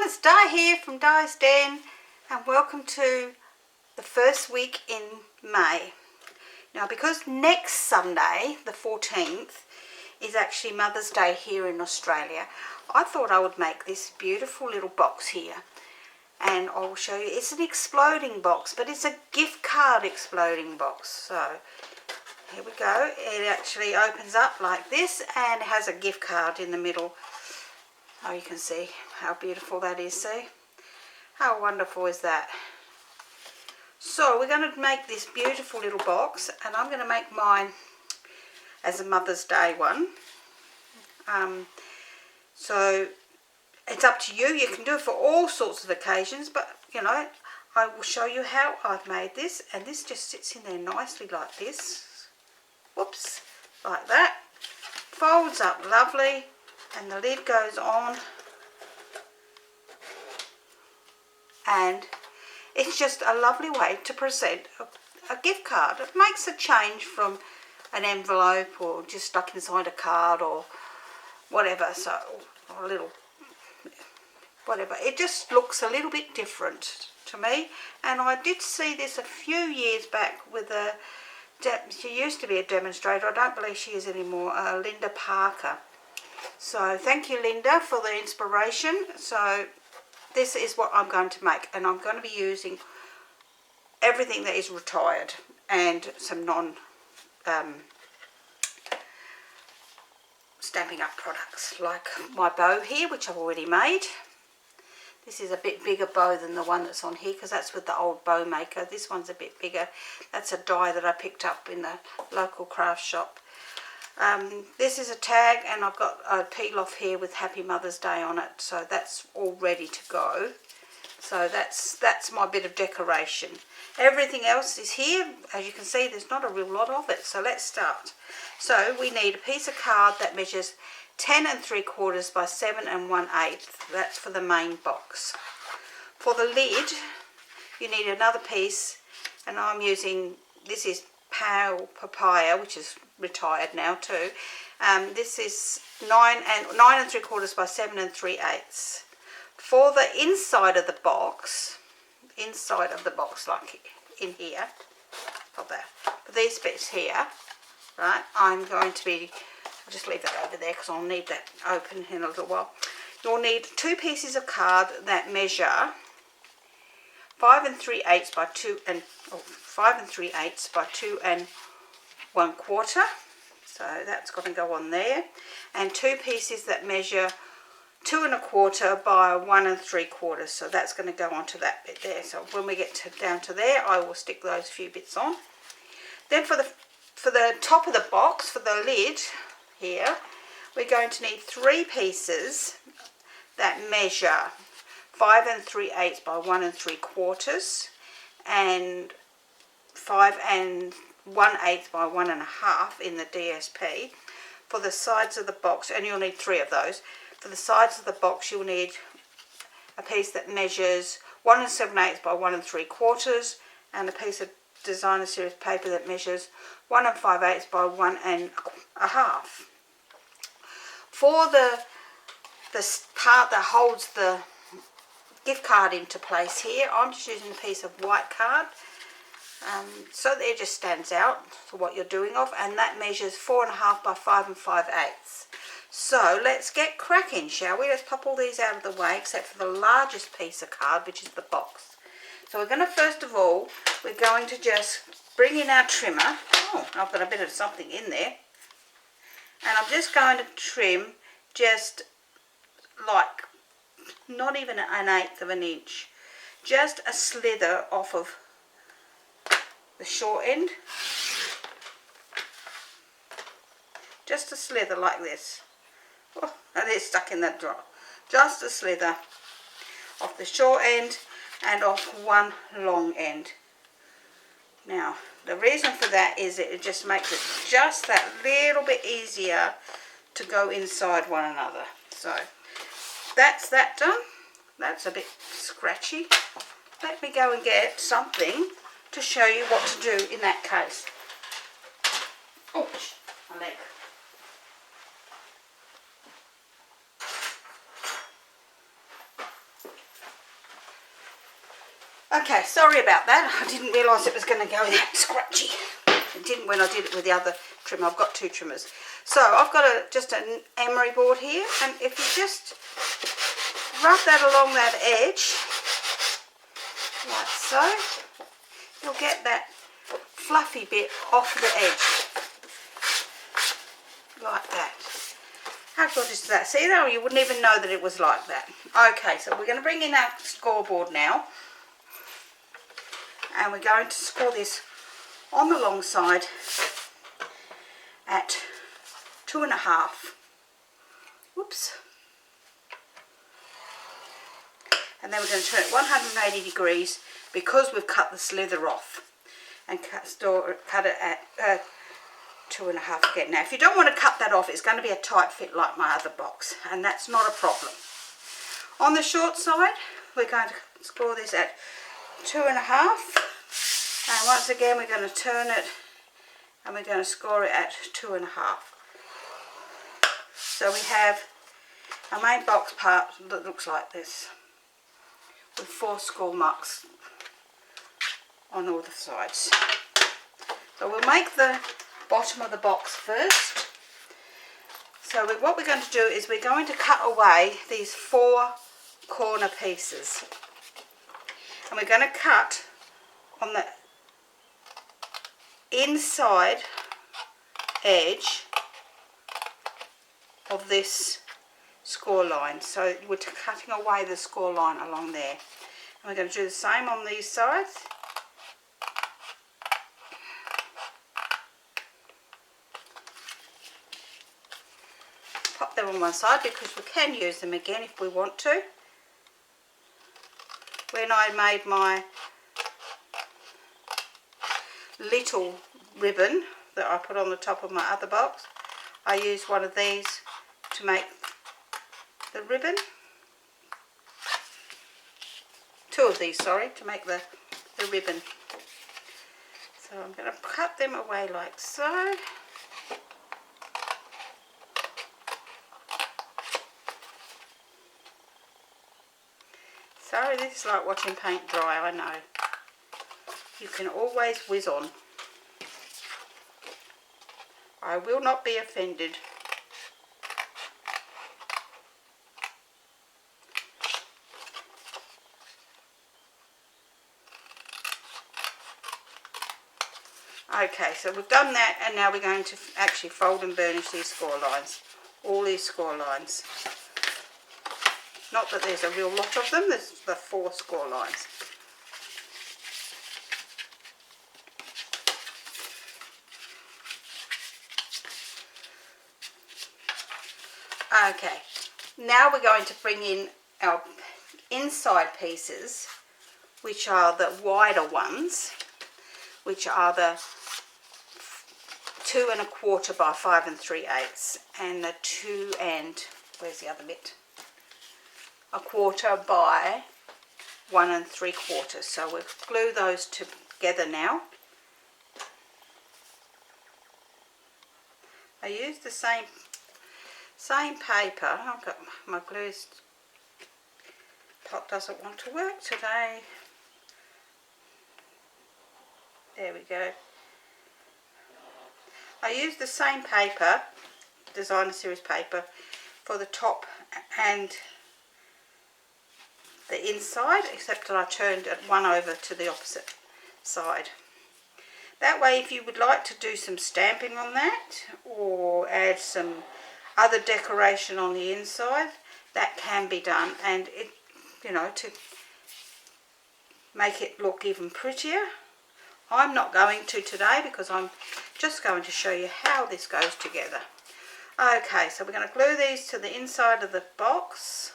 it's Di here from Di's Den, and welcome to the first week in May. Now, because next Sunday, the 14th, is actually Mother's Day here in Australia, I thought I would make this beautiful little box here, and I will show you. It's an exploding box, but it's a gift card exploding box. So here we go. It actually opens up like this and has a gift card in the middle. Oh, you can see how beautiful that is. See how wonderful is that? So we're going to make this beautiful little box, and I'm going to make mine as a Mother's Day one. So it's up to you. You can do it for all sorts of occasions, but you know, I will show you how I've made this, and this just sits in there nicely like this. Whoops, like that. Folds up lovely, and the lid goes on, and it's just a lovely way to present a gift card. It makes a change from an envelope or just stuck inside a card or whatever, so, or a little whatever. It just looks a little bit different to me, and I did see this a few years back with she used to be a demonstrator. I don't believe she is anymore, Linda Parker. So thank you, Linda, for the inspiration. So this is what I'm going to make, and I'm going to be using everything that is retired and some Stampin' Up products, like my bow here, which I've already made. This is a bit bigger bow than the one that's on here, because that's with the old bow maker. This one's a bit bigger. That's a die that I picked up in the local craft shop. This is a tag, and I've got a peel off here with Happy Mother's Day on it, so that's all ready to go. So that's my bit of decoration. Everything else is here. As you can see, there's not a real lot of it, so let's start. So we need a piece of card that measures 10 3/4 by 7 1/8. That's for the main box. For the lid, you need another piece, and I'm using, this is Papaya, which is retired now too. This is 9 3/4 by 7 3/8. For the inside of the box, like in here, for these bits here, right, I'm going to be, I'll just leave that over there because I'll need that open in a little while. You'll need two pieces of card that measure 5 3/8 by 2 by 2 1/4. So that's got to go on there, and two pieces that measure 2 1/4 by 1 3/4. So that's going to go onto that bit there. So when we get down to there, I will stick those few bits on. Then for the top of the box, for the lid here, we're going to need three pieces that measure 5 3/8 by 1 3/4 and 5 1/8 by 1 1/2 in the DSP for the sides of the box, and you'll need three of those. For the sides of the box, you'll need a piece that measures 1 7/8 by 1 3/4 and a piece of designer series paper that measures 1 5/8 by 1 1/2. For the part that holds the gift card into place here, I'm just using a piece of white card, so that it just stands out for what you're doing of, and that measures 4 1/2 by 5 5/8. So let's get cracking, shall we? Let's pop all these out of the way, except for the largest piece of card, which is the box. So we're going to, first of all, we're going to just bring in our trimmer. Oh, I've got a bit of something in there. And I'm just going to trim just like not even 1/8 of an inch. Just a slither off of the short end. Just a slither like this. Oh, and it's stuck in that drawer. Just a slither off the short end and off one long end. Now, the reason for that is it just makes it just that little bit easier to go inside one another. So that's that done. That's a bit scratchy. Let me go and get something to show you what to do in that case. Ouch, my leg. Okay, sorry about that. I didn't realise it was going to go that scratchy. It didn't when I did it with the other trimmer. I've got two trimmers. So I've got just an emery board here, and if you just rub that along that edge, like so, you'll get that fluffy bit off the edge, like that. How good is that? See though, you wouldn't even know that it was like that. Okay, so we're going to bring in our scoreboard now, and we're going to score this on the long side at 2.5. Whoops. And then we're going to turn it 180 degrees because we've cut the slither off, and cut it at 2.5 again. Now if you don't want to cut that off, it's going to be a tight fit like my other box, and that's not a problem. On the short side, we're going to score this at 2.5, and once again we're going to turn it and we're going to score it at 2.5. So we have our main box part that looks like this, with 4 score marks on all the sides. So we'll make the bottom of the box first. So what we're going to do is we're going to cut away these 4 corner pieces, and we're going to cut on the inside edge of this score line. So we're cutting away the score line along there, and we're going to do the same on these sides. Pop them on one side because we can use them again if we want to. When I made my little ribbon that I put on the top of my other box, I used one of these to make the ribbon. 2 of these, sorry, to make the ribbon. So I'm going to cut them away like so. Sorry, this is like watching paint dry, I know. You can always whiz on. I will not be offended. Okay, so we've done that, and now we're going to actually fold and burnish these score lines. All these score lines. Not that there's a real lot of them, there's the 4 score lines. Okay, now we're going to bring in our inside pieces, which are the wider ones, which are the 2 1/4 by 5 3/8, and the 2 and, where's the other bit? 1/4 by 1 3/4. So we'll glue those together now. I used the same paper. I've got my glue pot doesn't want to work today. There we go. I used the same paper, designer series paper, for the top and the inside, except that I turned it one over to the opposite side. That way, if you would like to do some stamping on that or add some other decoration on the inside, that can be done, and it, you know, to make it look even prettier. I'm not going to today because I'm just going to show you how this goes together. Okay, so we're going to glue these to the inside of the box.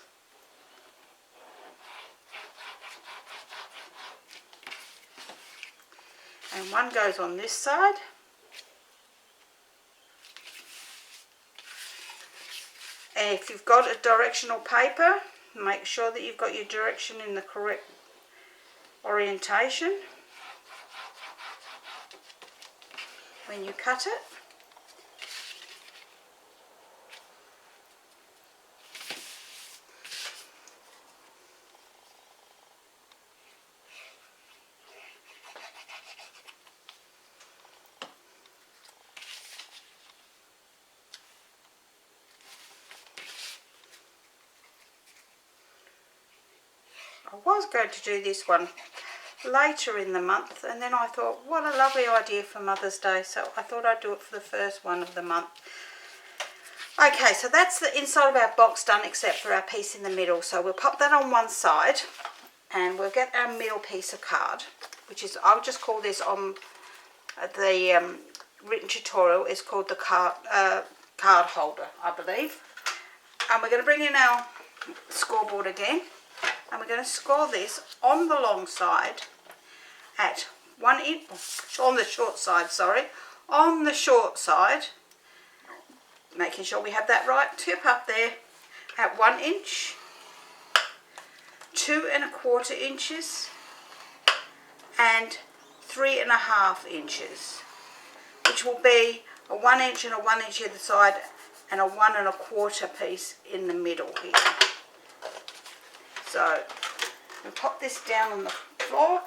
And one goes on this side. And if you've got a directional paper, make sure that you've got your direction in the correct orientation when you cut it. I was going to do this one later in the month, and then I thought, what a lovely idea for Mother's Day, so I thought I'd do it for the first one of the month. Okay, so that's the inside of our box done except for our piece in the middle, so we'll pop that on one side and we'll get our middle piece of card, which is, I'll just call this on the written tutorial, is called the card holder, I believe. And we're going to bring in our scoreboard again, and we're going to score this on the long side at 1 inch, on the short side, sorry, on the short side, making sure we have that right tip up there at 1 inch, 2 1/4 inches, and 3 1/2 inches, which will be a 1 inch and a 1 inch either side and a 1 1/4 piece in the middle here. So we'll pop this down on the floor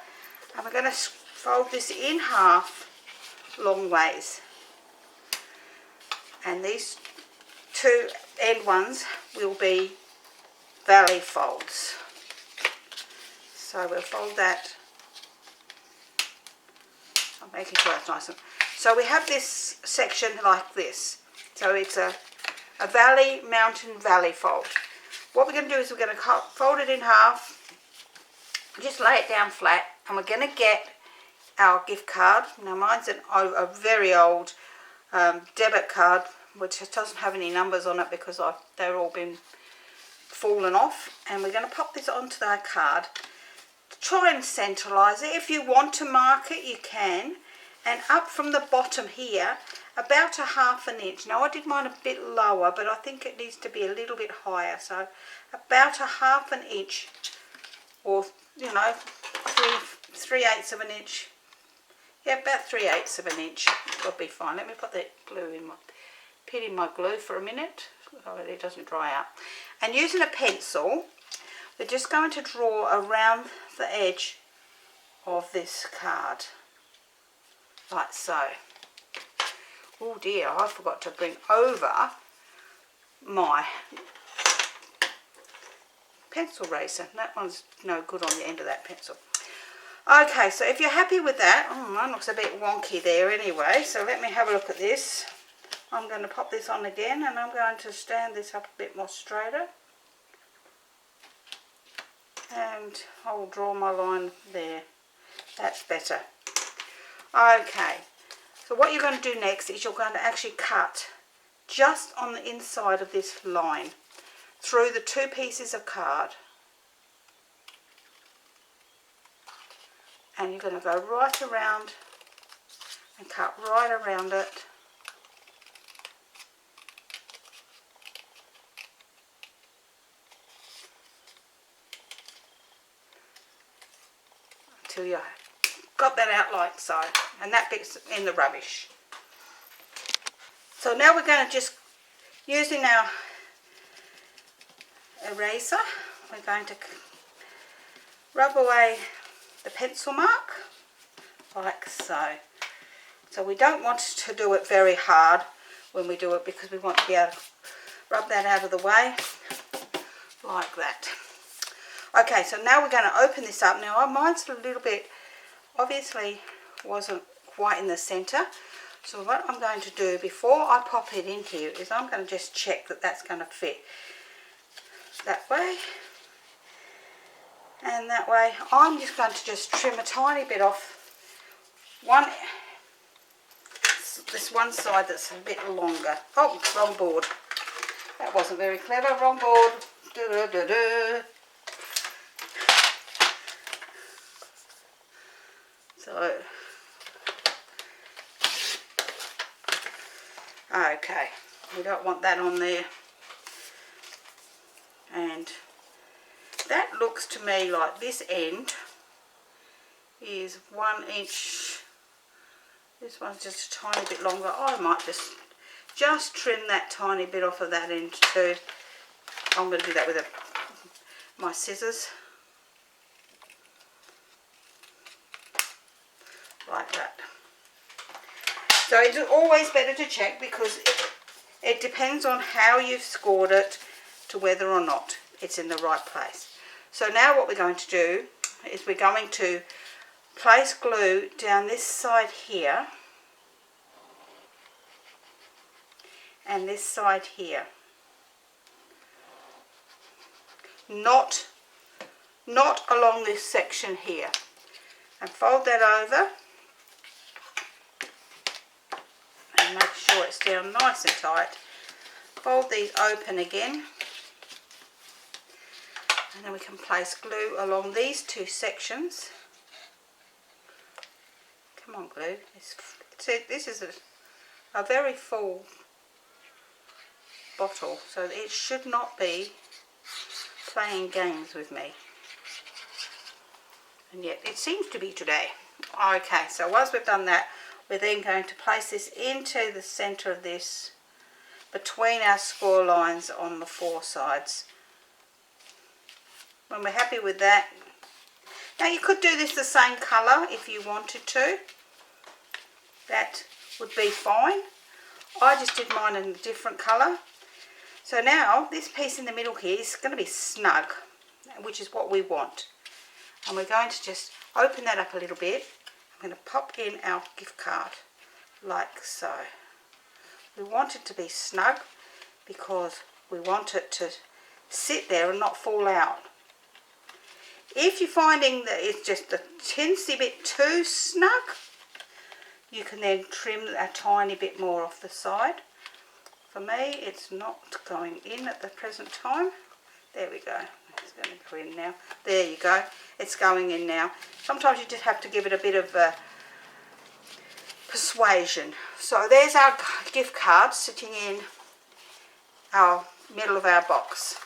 and we're going to fold this in half long ways. And these two end ones will be valley folds. So we'll fold that. I'm making sure that's nice. So we have this section like this. So it's a valley, mountain, valley fold. What we're going to do is we're going to fold it in half, just lay it down flat, and we're going to get our gift card. Now mine's a very old debit card, which doesn't have any numbers on it because they've all been fallen off, and we're going to pop this onto that card. Try and centralise it. If you want to mark it, you can. And up from the bottom here, about a 1/2 inch. Now I did mine a bit lower, but I think it needs to be a little bit higher. So about a 1/2 inch, or you know, 3/8 of an inch. Yeah, about 3/8 of an inch will be fine. Let me put that glue in pin in my glue for a minute so it doesn't dry out. And using a pencil, we're just going to draw around the edge of this card, like so. Oh dear, I forgot to bring over my pencil eraser. That one's no good on the end of that pencil. Okay, so if you're happy with that, mine looks a bit wonky there anyway, so let me have a look at this. I'm going to pop this on again, and I'm going to stand this up a bit more straighter. And I'll draw my line there. That's better. Okay, so what you're going to do next is you're going to actually cut just on the inside of this line through the two pieces of card. And you're going to go right around and cut right around it. Until you got that out like so. And that bit's in the rubbish. So now we're going to just, using our eraser, we're going to rub away the pencil mark like so. So we don't want to do it very hard when we do it, because we want to be able to rub that out of the way like that. Okay, so now we're going to open this up. Now mine's a little bit, obviously wasn't quite in the centre. So what I'm going to do before I pop it in here is I'm going to just check that that's going to fit that way. And that way I'm just going to just trim a tiny bit off this one side that's a bit longer. Oh, wrong board. That wasn't very clever. Wrong board. So, okay, we don't want that on there. And that looks to me like this end is 1 inch. This one's just a tiny bit longer. I might just trim that tiny bit off of that end too. I'm going to do that with my scissors. Like that. So it's always better to check, because it depends on how you've scored it to whether or not it's in the right place. So now what we're going to do is we're going to place glue down this side here and this side here. Not along this section here. And fold that over and make sure it's down nice and tight. Fold these open again. And then we can place glue along these two sections. Come on, glue. This is a very full bottle, so it should not be playing games with me. And yet it seems to be today. Okay, so once we've done that, we're then going to place this into the centre of this, between our score lines on the 4 sides. When we're happy with that, now you could do this the same colour if you wanted to. That would be fine. I just did mine in a different colour. So now this piece in the middle here is going to be snug, which is what we want. And we're going to just open that up a little bit. I'm going to pop in our gift card like so. We want it to be snug because we want it to sit there and not fall out. If you're finding that it's just a teensy bit too snug, you can then trim a tiny bit more off the side. For me, it's not going in at the present time. There we go. It's going to go in now. There you go. It's going in now. Sometimes you just have to give it a bit of persuasion. So there's our gift card sitting in our middle of our box.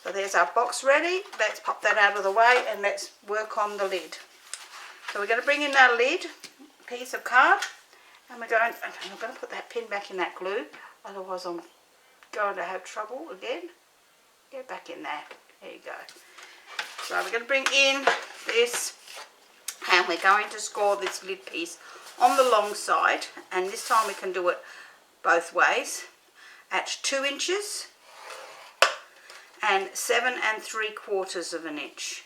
So there's our box ready. Let's pop that out of the way and let's work on the lid. So we're going to bring in our lid piece of card, and I'm going to put that pin back in that glue, otherwise I'm going to have trouble again. Get back in there. There you go. So we're going to bring in this, and we're going to score this lid piece on the long side, and this time we can do it both ways at 2 inches and 7 3/4 of an inch.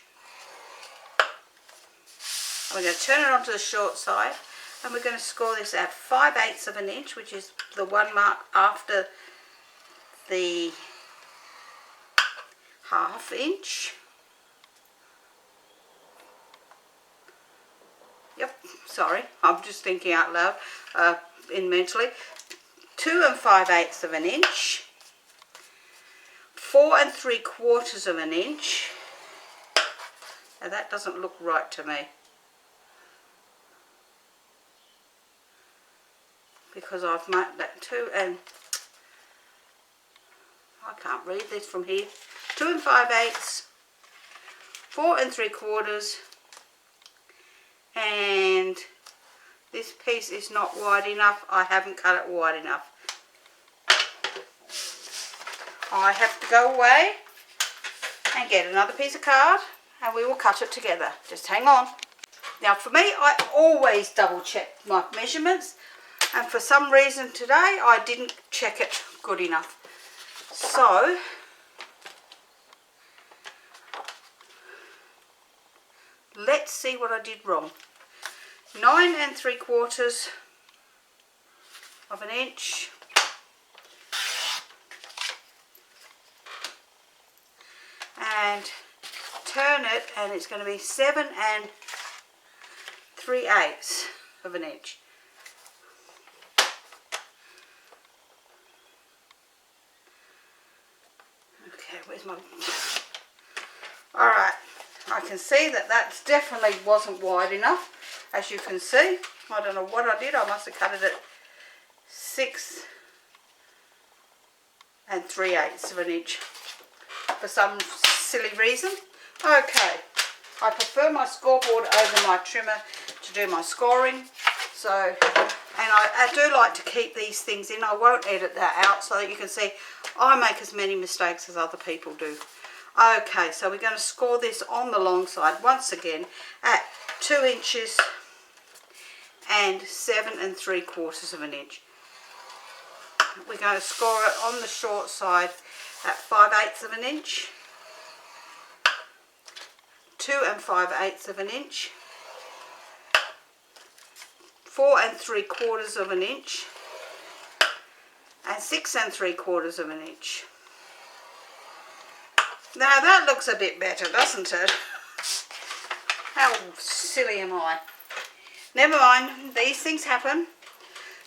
And we're going to turn it onto the short side, and we're going to score this at 5/8 of an inch, which is the one mark after the 1/2 inch. Yep, sorry, I'm just thinking out loud mentally. 2 5/8 of an inch. 4 3/4 of an inch. Now that doesn't look right to me, because I've marked that 2 and I can't read this from here. 2 5/8, 4 3/4, and this piece is not wide enough. I haven't cut it wide enough. I have to go away and get another piece of card, and we will cut it together. Just hang on. Now for me, I always double check my measurements, and for some reason today I didn't check it good enough. So let's see what I did wrong. 9 3/4 of an inch. And turn it, and it's going to be 7 3/8 of an inch. Okay, where's my... Alright, I can see that definitely wasn't wide enough, as you can see. I don't know what I did. I must have cut it at 6 3/8 of an inch for some silly reason. Okay, I prefer my scoreboard over my trimmer to do my scoring. So, and I do like to keep these things in. I won't edit that out so that you can see I make as many mistakes as other people do. Okay, so we're going to score this on the long side once again at 2 inches and 7 3/4 of an inch. We're going to score it on the short side at 5/8 of an inch. 2 5/8 of an inch, 4 3/4 of an inch, and 6 3/4 of an inch. Now that looks a bit better, doesn't it? How silly am I? Never mind, these things happen.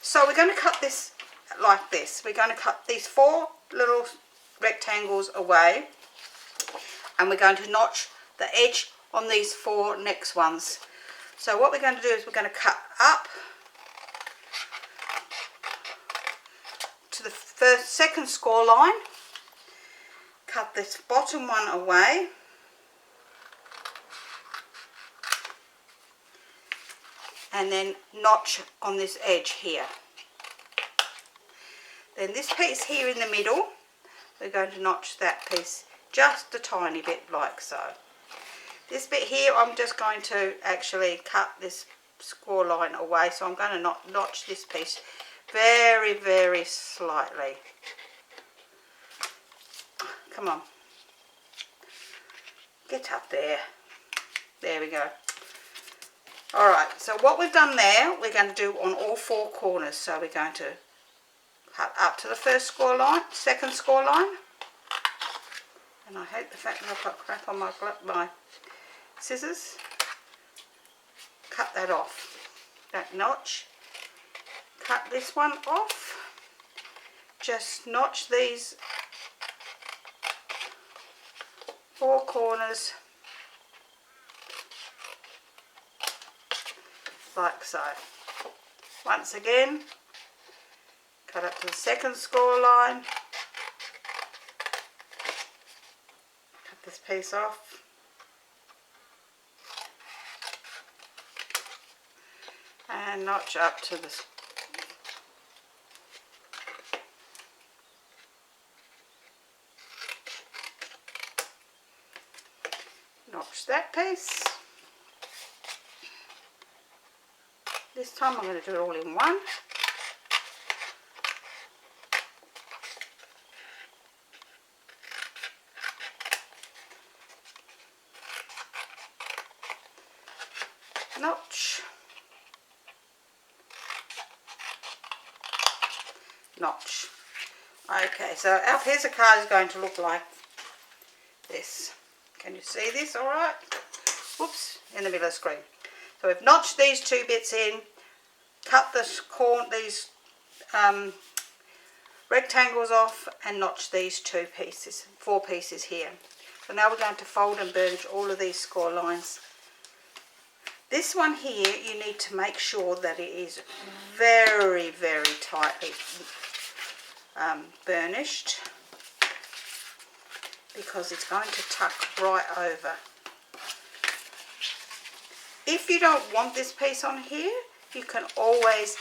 So we're going to cut this like this. We're going to cut these 4 little rectangles away, and we're going to notch the edge on these 4 next ones. So what we're going to do is we're going to cut up to the second score line, cut this bottom one away, and then notch on this edge here. Then this piece here in the middle, we're going to notch that piece just a tiny bit like so. This bit here, I'm just going to actually cut this score line away, so I'm going to notch this piece very, very slightly. Come on. Get up there. There we go. Alright, so what we've done there, we're going to do on all 4 corners. So we're going to cut up to the first score line, second score line. And I hate the fact that I've got crap on my scissors. Cut that off. That notch. Cut this one off. Just notch these 4 corners like so. Once again, cut up to the second score line, cut this piece off, and notch up to the notch that piece. This time I'm going to do it all in one. Notch. Notch. Okay, so our piece of card is going to look like this. Can you see this all right? Whoops, in the middle of the screen. So we've notched these 2 bits in, cut these rectangles off, and notched these 4 pieces here. So now we're going to fold and burnish all of these score lines. This one here, you need to make sure that it is very, very tightly burnished, because it's going to tuck right over. If you don't want this piece on here, you can always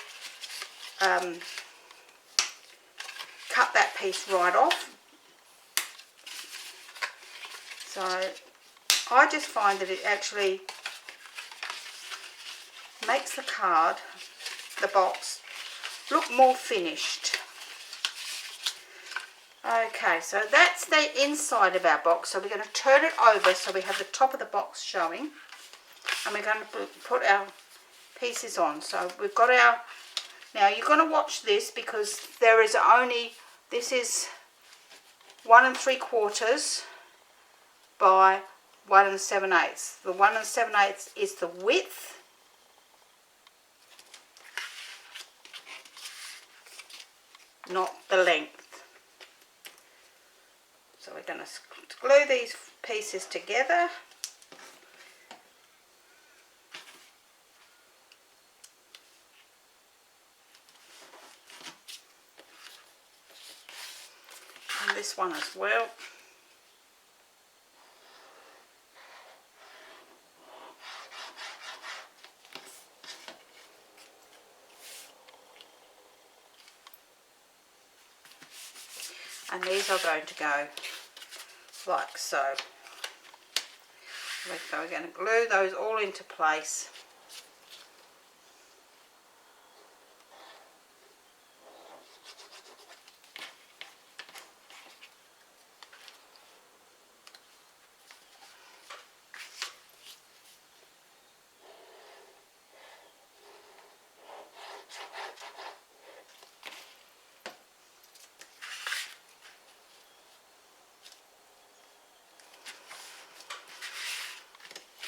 cut that piece right off. So I just find that it actually makes the card, the box, look more finished. Okay, so that's the inside of our box. So we're going to turn it over so we have the top of the box showing. And we're going to put our pieces on. So we've got our, now you're going to watch this, because there is only, this is 1 3/4 by 1 7/8. The 1 7/8 is the width. Not the length. So we're going to glue these pieces together. And this one as well. And these are going to go like so. We're going to glue those all into place.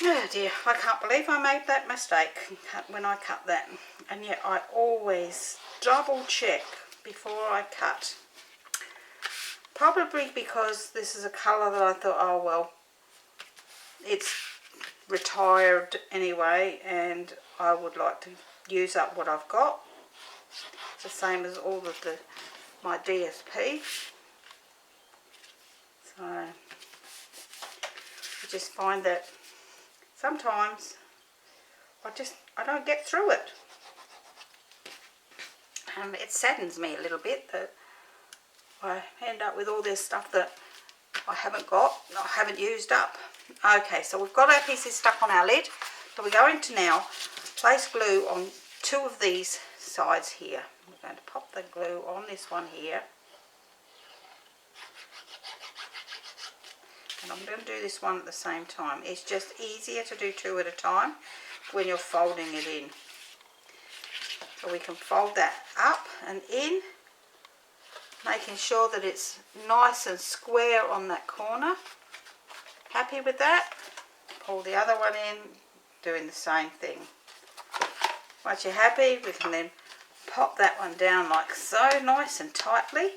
Oh dear, I can't believe I made that mistake when I cut that. And yet I always double check before I cut. Probably because this is a colour that I thought, oh well, it's retired anyway and I would like to use up what I've got. It's the same as all of my DSP. So I just find that sometimes I don't get through it. It saddens me a little bit that I end up with all this stuff that I haven't got, I haven't used up. Okay, so we've got our pieces stuck on our lid. So we're going to now place glue on two of these sides here. We're going to pop the glue on this one here. And I'm going to do this one at the same time. It's just easier to do two at a time when you're folding it in. So we can fold that up and in, making sure that it's nice and square on that corner. Happy with that? Pull the other one in, doing the same thing. Once you're happy, we can then pop that one down like so, nice and tightly.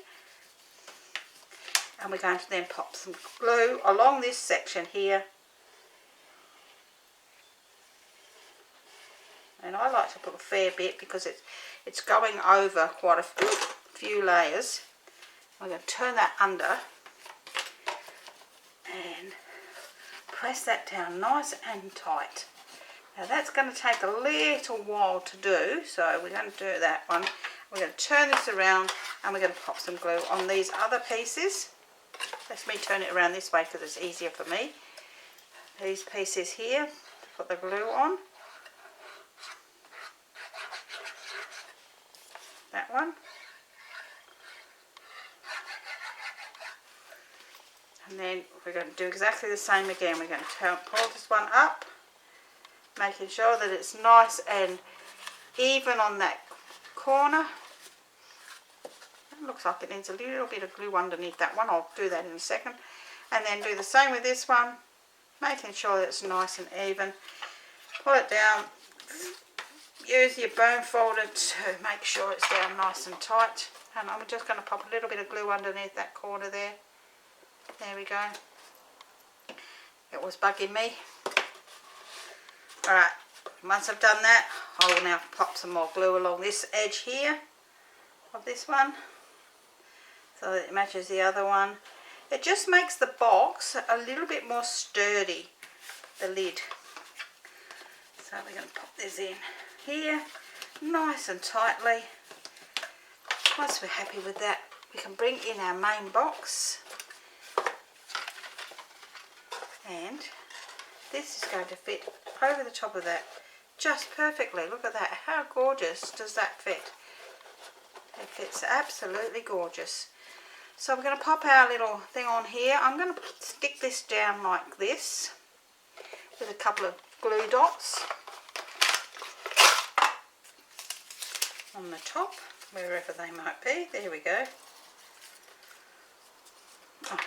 And we're going to then pop some glue along this section here. And I like to put a fair bit because it's going over quite a few layers. I'm going to turn that under and press that down nice and tight. Now that's going to take a little while to do, so we're going to do that one. We're going to turn this around and we're going to pop some glue on these other pieces. Let me turn it around this way because it's easier for me. These pieces here, put the glue on. That one. And then we're going to do exactly the same again. We're going to pull this one up, making sure that it's nice and even on that corner. It looks like it needs a little bit of glue underneath that one. I'll do that in a second. And then do the same with this one, making sure that it's nice and even. Pull it down. Use your bone folder to make sure it's down nice and tight. And I'm just going to pop a little bit of glue underneath that corner there. There we go. It was bugging me. Alright, once I've done that, I will now pop some more glue along this edge here of this one, so that it matches the other one. It just makes the box a little bit more sturdy, the lid. So we're going to pop this in here, nice and tightly. Once we're happy with that, we can bring in our main box. And this is going to fit over the top of that just perfectly. Look at that. How gorgeous does that fit? It fits absolutely gorgeous. So we're going to pop our little thing on here. I'm going to stick this down like this with a couple of glue dots on the top, wherever they might be. There we go. Oh.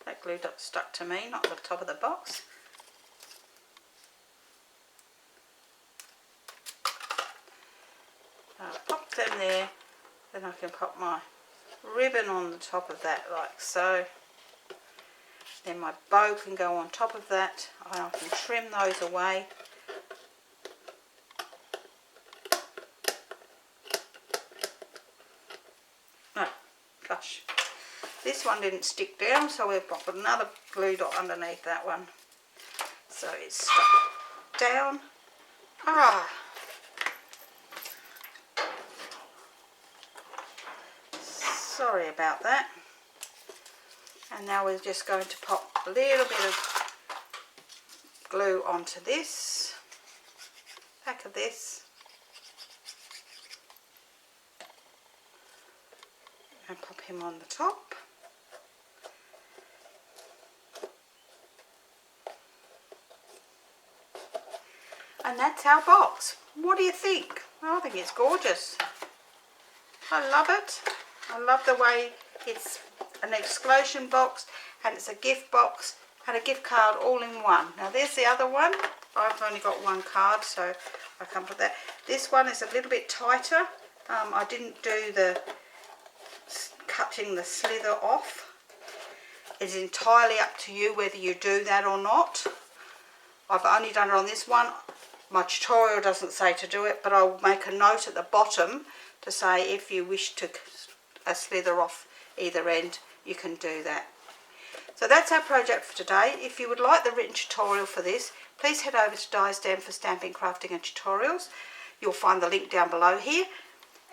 That glue dot stuck to me, not the top of the box. I'll pop them there, then I can pop my ribbon on the top of that like so. Then my bow can go on top of that, and I can trim those away. Oh, gosh. This one didn't stick down, so we'll pop another glue dot underneath that one. So it's stuck down. Ah! Sorry about that. And now we're just going to pop a little bit of glue onto this, back of this, and pop him on the top. And that's our box. What do you think? I think it's gorgeous. I love it. I love the way It's an exclusion box, and it's a gift box and a gift card all in one. Now there's the other one. I've only got one card, so I can't put that. This one is a little bit tighter. I didn't do the cutting the slither off. It's entirely up to you whether you do that or not. I've only done it on this one. My tutorial doesn't say to do it, but I'll make a note at the bottom to say if you wish to slither off either end, you can do that. So that's our project for today. If you would like the written tutorial for this, please head over to Di's Den for Stamping, Crafting and Tutorials. You'll find the link down below here,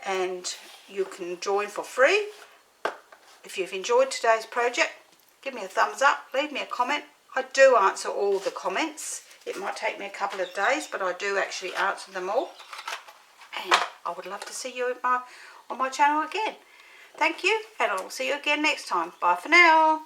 and you can join for free. If you've enjoyed today's project, give me a thumbs up, leave me a comment. I do answer all the comments. It might take me a couple of days, but I do actually answer them all. And I would love to see you on my channel again. Thank you, and I'll see you again next time. Bye for now.